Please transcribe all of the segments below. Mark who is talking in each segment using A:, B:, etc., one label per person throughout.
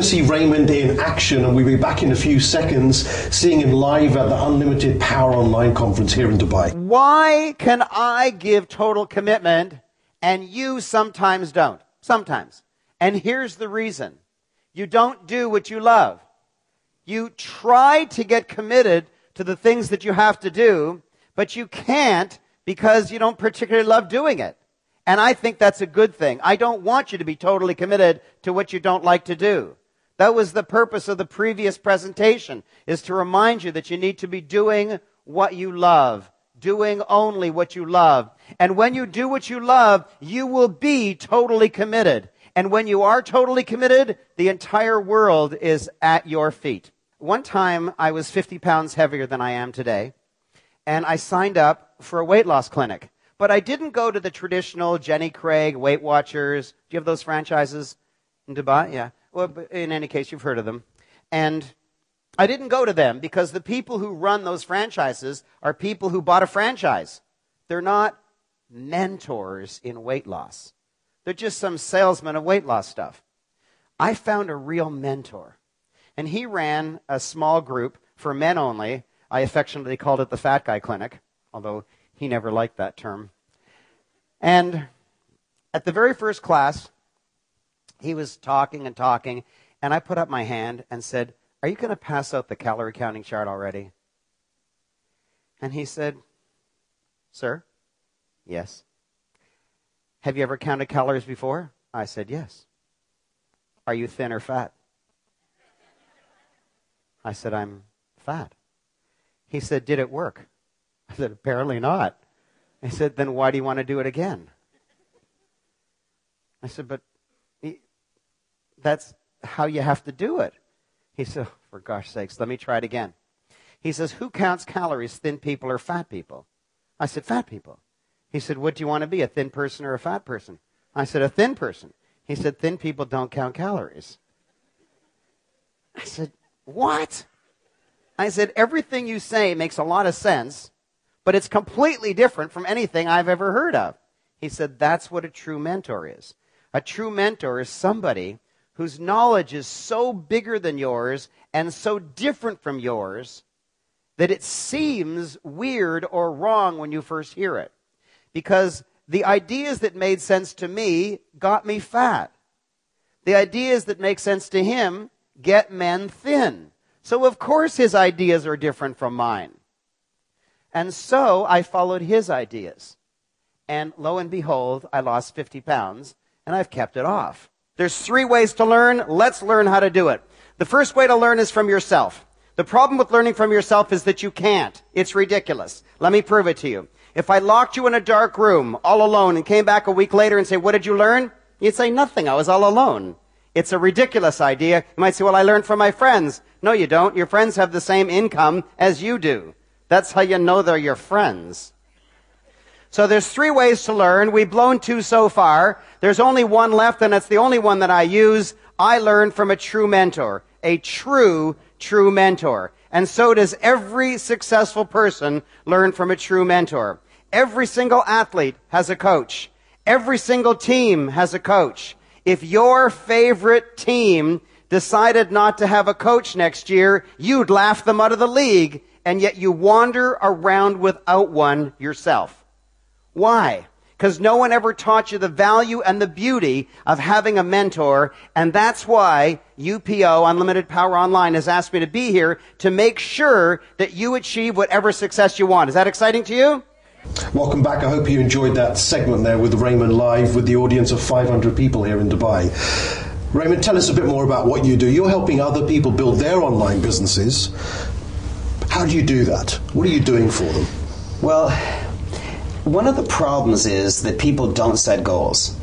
A: see Raymond in action, and we'll be back in a few seconds seeing him live at the Unlimited Power Online conference here in Dubai.
B: Why can I give total commitment and you sometimes don't? Sometimes. And here's the reason. You don't do what you love. You try to get committed to the things that you have to do, but you can't because you don't particularly love doing it. And I think that's a good thing. I don't want you to be totally committed to what you don't like to do. That was the purpose of the previous presentation, is to remind you that you need to be doing what you love, doing only what you love. And when you do what you love, you will be totally committed. And when you are totally committed, the entire world is at your feet. One time, I was 50 pounds heavier than I am today, and I signed up for a weight loss clinic. But I didn't go to the traditional Jenny Craig, Weight Watchers. Do you have those franchises in Dubai? Yeah. Well, in any case, you've heard of them. And I didn't go to them because the people who run those franchises are people who bought a franchise. They're not mentors in weight loss. They're just some salesmen of weight loss stuff. I found a real mentor. And he ran a small group for men only. I affectionately called it the Fat Guy Clinic, although he never liked that term. And at the very first class, he was talking and talking, and I put up my hand and said, "Are you going to pass out the calorie counting chart already?" And he said, "Sir?" "Yes." "Have you ever counted calories before?" I said, "Yes." "Are you thin or fat?" I said, "I'm fat." He said, "Did it work?" I said, "Apparently not." He said, "Then why do you want to do it again?" I said, "But that's how you have to do it." He said, "For gosh sakes, let me try it again." He says, "Who counts calories, thin people or fat people?" I said, "Fat people." He said, "What do you want to be, a thin person or a fat person?" I said, "A thin person." He said, "Thin people don't count calories." I said, "What?" I said, "Everything you say makes a lot of sense, but it's completely different from anything I've ever heard of." He said, "That's what a true mentor is. A true mentor is somebody whose knowledge is so bigger than yours and so different from yours that it seems weird or wrong when you first hear it. Because the ideas that made sense to me got me fat. The ideas that make sense to him get men thin. So of course his ideas are different from mine. And so I followed his ideas. And lo and behold, I lost 50 pounds, and I've kept it off. There's 3 ways to learn. Let's learn how to do it. The first way to learn is from yourself. The problem with learning from yourself is that you can't. It's ridiculous. Let me prove it to you. If I locked you in a dark room all alone and came back a week later and say, "What did you learn?" You'd say, "Nothing. I was all alone." It's a ridiculous idea. You might say, "Well, I learned from my friends." No, you don't. Your friends have the same income as you do. That's how you know they're your friends. So there's 3 ways to learn. We've blown 2 so far. There's only one left, and it's the only one that I use. I learned from a true mentor. A true mentor. And so does every successful person learn from a true mentor. Every single athlete has a coach. Every single team has a coach. If your favorite team decided not to have a coach next year, you'd laugh them out of the league, and yet you wander around without one yourself. Why? Because no one ever taught you the value and the beauty of having a mentor, and that's why UPO, Unlimited Power Online, has asked me to be here to make sure that you achieve whatever success you want. Is that exciting to you?
A: Welcome back. I hope you enjoyed that segment there with Raymond live with the audience of 500 people here in Dubai. Raymond, tell us a bit more about what you do. You're helping other people build their online businesses. How do you do that? What are you doing for them?
C: Well, one of the problems is that people don't set goals.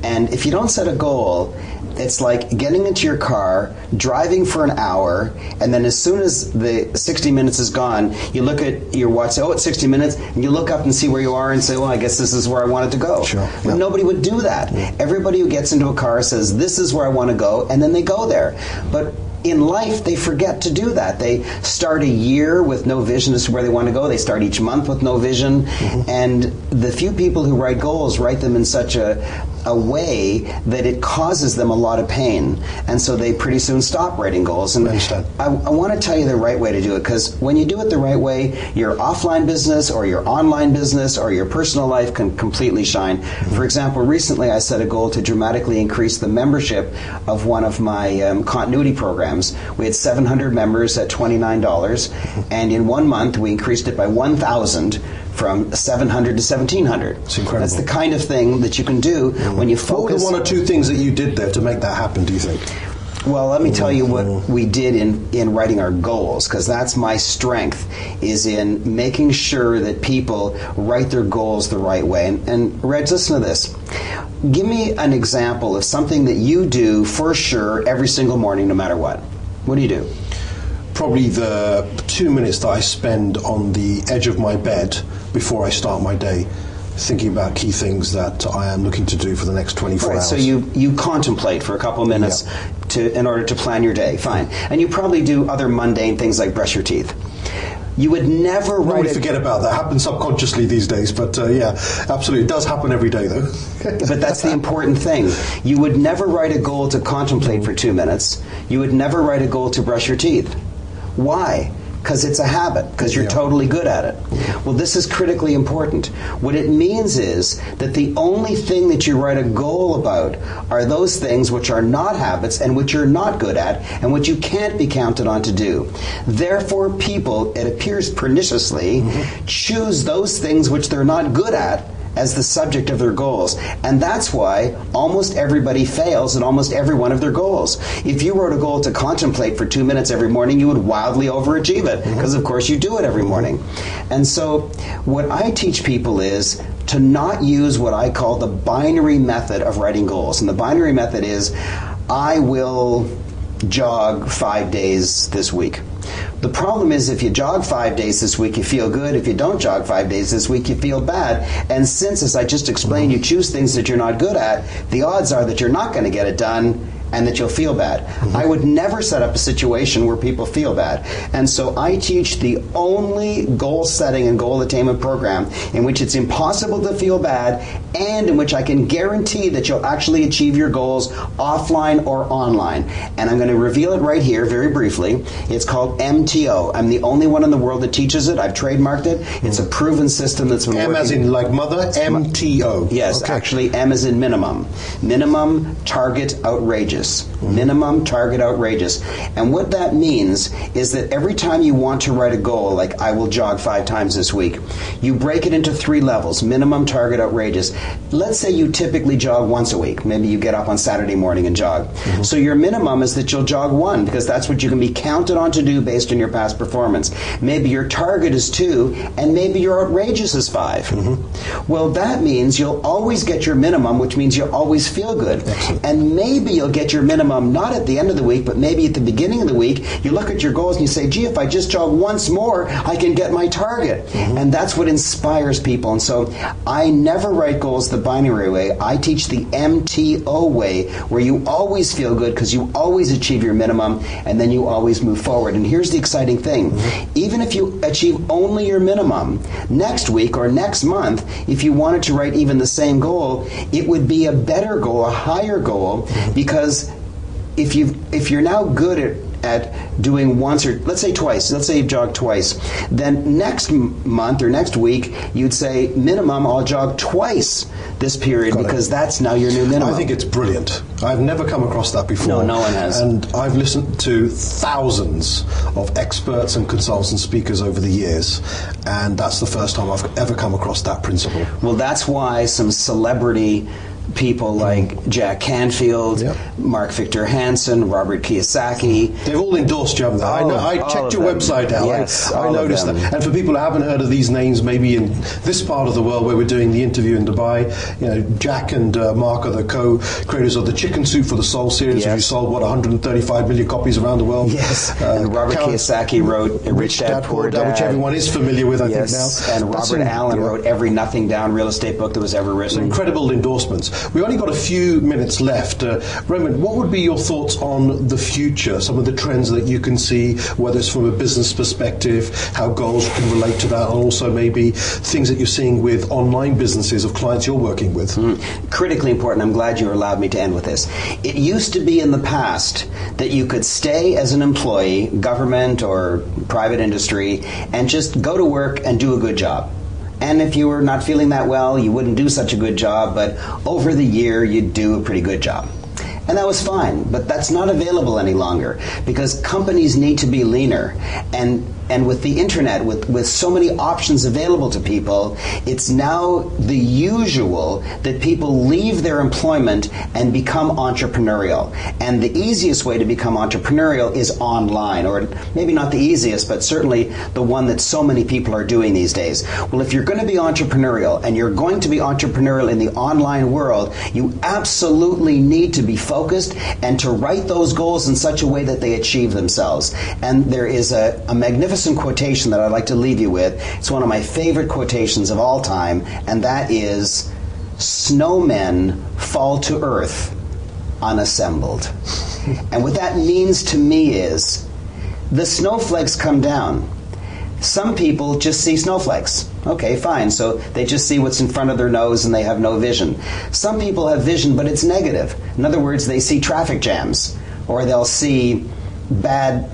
C: And if you don't set a goal, it's like getting into your car, driving for an hour, and then as soon as the 60 minutes is gone, you look at your watch, say, "Oh, it's 60 minutes," and you look up and see where you are and say, "Well, I guess this is where I wanted to go."
A: Sure.
C: But nobody would do that. Everybody who gets into a car says, "This is where I want to go," and then they go there. But in life, they forget to do that. They start a year with no vision as to where they want to go. They start each month with no vision. And the few people who write goals write them in such a a way that it causes them a lot of pain, and so they pretty soon stop writing goals. And I want to tell you the right way to do it, because when you do it the right way, your offline business or your online business or your personal life can completely shine. For example, recently I set a goal to dramatically increase the membership of one of my continuity programs. We had 700 members at $29, and in 1 month we increased it by 1,000, from 700 to 1,700.
A: It's incredible.
C: That's the kind of thing that you can do when you focus.
A: What were the one or two things that you did there to make that happen, do you think?
C: Well, let me tell you what we did in writing our goals, because that's my strength, is in making sure that people write their goals the right way. And Reg, listen to this. Give me an example of something that you do for sure every single morning, no matter what. What do you do?
A: Probably the 2 minutes that I spend on the edge of my bed before I start my day, thinking about key things that I am looking to do for the next 24 hours.
C: So you contemplate for a couple of minutes in order to plan your day. Fine. And you probably do other mundane things like brush your teeth. You would never write
A: it. Forget about that. It happens subconsciously these days, but yeah, absolutely. It does happen every day, though.
C: But that's the important thing. You would never write a goal to contemplate for 2 minutes. You would never write a goal to brush your teeth. Why? Because it's a habit, because you're totally good at it. Well, this is critically important. What it means is that the only thing that you write a goal about are those things which are not habits and which you're not good at and which you can't be counted on to do. Therefore, people, it appears perniciously, choose those things which they're not good at as the subject of their goals. And that's why almost everybody fails at almost every one of their goals. If you wrote a goal to contemplate for 2 minutes every morning, you would wildly overachieve it, because of course you do it every morning. And so what I teach people is to not use what I call the binary method of writing goals. And the binary method is, I will jog 5 days this week. The problem is, if you jog 5 days this week, you feel good. If you don't jog 5 days this week, you feel bad. And since, as I just explained, you choose things that you're not good at, the odds are that you're not going to get it done and that you'll feel bad. I would never set up a situation where people feel bad. And so I teach the only goal setting and goal attainment program in which it's impossible to feel bad and in which I can guarantee that you'll actually achieve your goals offline or online. And I'm going to reveal it right here very briefly. It's called MTO. I'm the only one in the world that teaches it. I've trademarked it. It's a proven system that's been working.
A: M as in like mother, MTO.
C: Yes, okay. Actually M as in minimum. Minimum target outrageous. Minimum target outrageous. And what that means is that every time you want to write a goal, like I will jog 5 times this week, you break it into 3 levels. Minimum target outrageous. Let's say you typically jog once a week. Maybe you get up on Saturday morning and jog. So your minimum is that you'll jog 1, because that's what you can be counted on to do based on your past performance. Maybe your target is 2, and maybe your outrageous is 5. Well, that means you'll always get your minimum, which means you'll always feel good.
A: Excellent.
C: And maybe you'll get your minimum not at the end of the week, but maybe at the beginning of the week. You look at your goals and you say, gee, if I just jog once more, I can get my target. And that's what inspires people. And so I never write goals the binary way. I teach the MTO way, where you always feel good because you always achieve your minimum, and then you always move forward. And here's the exciting thing. Even if you achieve only your minimum, next week or next month, if you wanted to write even the same goal, it would be a better goal, a higher goal, because if you're now good at doing once, or let's say twice, let's say you jog twice, then next month or next week you'd say, minimum, I'll jog twice this period, because that's now your new minimum.
A: I think it's brilliant. I've never come across that before.
C: No one has.
A: And I've listened to thousands of experts and consultants and speakers over the years, and that's the first time I've ever come across that principle.
C: Well, that's why some celebrity people like Jack Canfield, Mark Victor Hansen, Robert Kiyosaki.
A: They've all endorsed you, haven't they? I checked your website out.
C: Yes,
A: I noticed that. And for people who haven't heard of these names, maybe in this part of the world where we're doing the interview in Dubai, Jack and Mark are the co-creators of the Chicken Soup for the Soul series, which sold, 135 million copies around the world.
C: Yes. And Robert Kiyosaki wrote Rich Dad, Poor Dad,
A: which everyone is familiar with, I think, now.
C: And Robert Allen wrote every Nothing Down real estate book that was ever written.
A: Incredible endorsements. We've only got a few minutes left. Raymond, what would be your thoughts on the future, some of the trends that you can see, whether it's from a business perspective, how goals can relate to that, and also maybe things that you're seeing with online businesses of clients you're working with?
C: Critically important. I'm glad you allowed me to end with this. It used to be in the past that you could stay as an employee, government or private industry, and just go to work and do a good job. And if you were not feeling that well, you wouldn't do such a good job, but over the year, you'd do a pretty good job. And that was fine, but that's not available any longer because companies need to be leaner. And with the internet, with so many options available to people, it's now the usual that people leave their employment and become entrepreneurial. And the easiest way to become entrepreneurial is online, or maybe not the easiest, but certainly the one that so many people are doing these days. Well, if you're going to be entrepreneurial, and you're going to be entrepreneurial in the online world, you absolutely need to be focused and to write those goals in such a way that they achieve themselves. And there is a magnificent quotation that I'd like to leave you with. It's one of my favorite quotations of all time, and that is, "Snowmen fall to earth unassembled." And what that means to me is, the snowflakes come down. Some people just see snowflakes. Okay, fine. So they just see what's in front of their nose and they have no vision. Some people have vision, but it's negative. In other words, they see traffic jams, or they'll see bad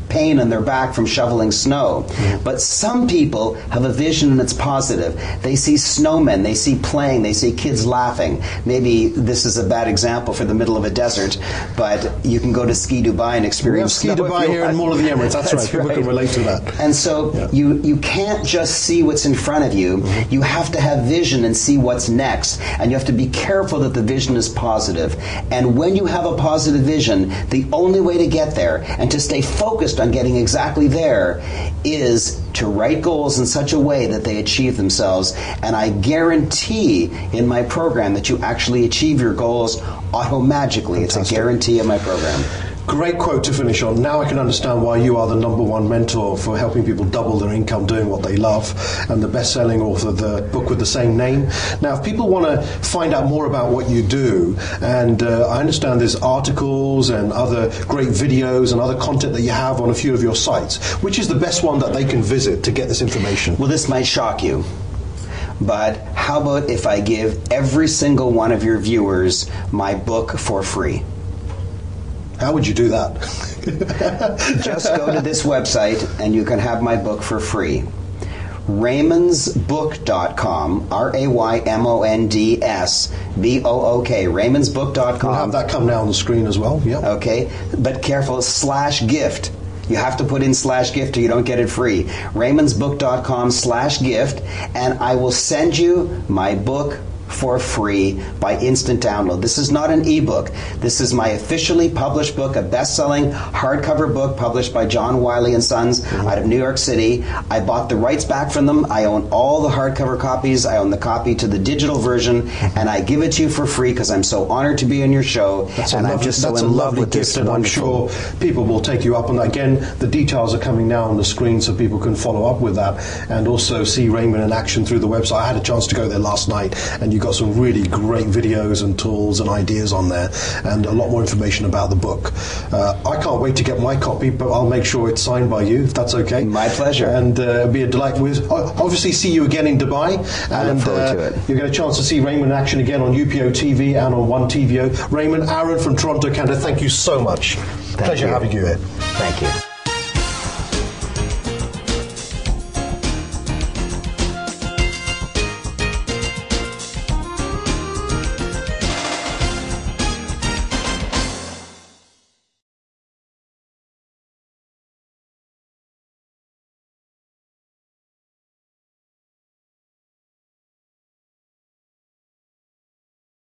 C: pain in their back from shoveling snow. But some people have a vision and it's positive. They see snowmen, they see playing, they see kids laughing. Maybe this is a bad example for the middle of a desert, but you can go to Ski Dubai and experience
A: Ski Dubai here in Mall of the Emirates. That's right. People can relate to that.
C: And so you can't just see what's in front of you. You have to have vision and see what's next. And you have to be careful that the vision is positive. And when you have a positive vision, the only way to get there and to stay focused on getting exactly there is to write goals in such a way that they achieve themselves. And I guarantee in my program that you actually achieve your goals auto-magically. Fantastic. It's a guarantee in my program.
A: Great quote to finish on. Now I can understand why you are the #1 mentor for helping people double their income doing what they love, and the best-selling author of the book with the same name. Now, if people want to find out more about what you do, and I understand there's articles and other great videos and other content that you have on a few of your sites, which is the best one that they can visit to get this information?
C: Well, this might shock you, but how about if I give every single one of your viewers my book for free?
A: How would you do that?
C: Just go to this website and you can have my book for free. RaymondsBook.com, RaymondsBook, RaymondsBook.com.
A: We'll have that come now on the screen as well. Yep.
C: Okay, but careful, /gift. You have to put in /gift or you don't get it free. RaymondsBook.com/gift, and I will send you my book for free by instant download. This is not an ebook. This is my officially published book, a best-selling hardcover book published by John Wiley & Sons out of New York City. I bought the rights back from them. I own all the hardcover copies. I own the copy to the digital version, and I give it to you for free because I'm so honored to be on your show, I'm just so in love with this.
A: And I'm sure people will take you up on that. Again, the details are coming now on the screen so people can follow up with that and also see Raymond in action through the website. I had a chance to go there last night, and you got some really great videos and tools and ideas on there, and a lot more information about the book. I can't wait to get my copy, but I'll make sure it's signed by you, if that's okay.
C: My pleasure.
A: And it'll be a delight. We'll obviously see you again in Dubai.
C: I look forward to it.
A: You'll get a chance to see Raymond in action again on UPO TV and on One TVO. Raymond, Aaron from Toronto, Canada, thank you so much. Pleasure having you here.
C: Thank you.